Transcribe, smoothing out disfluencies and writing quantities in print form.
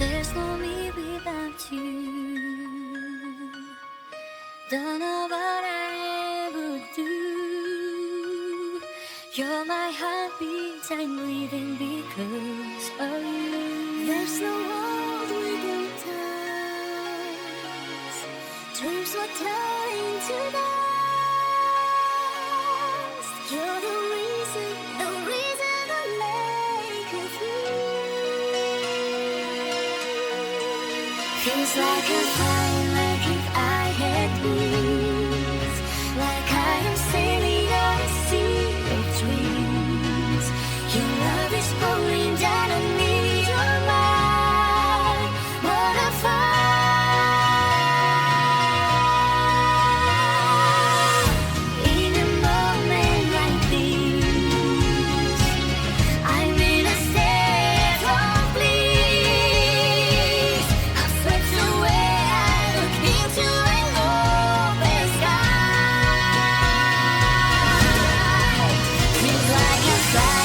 There's no me without you. Don't know what I would do. You're my heartbeat, I'm breathing because of you. There's no world we can touch. Dreams were turning to dust. You're the reason I make it through. Feels like a fire, like if I had wings, like I am sailing on a sea of dreams. Your love is pouring down on me, you're my waterfall. In a moment like this, I'm in a state of bliss. I'm swept away, I look into an open sky. Feels like a fire.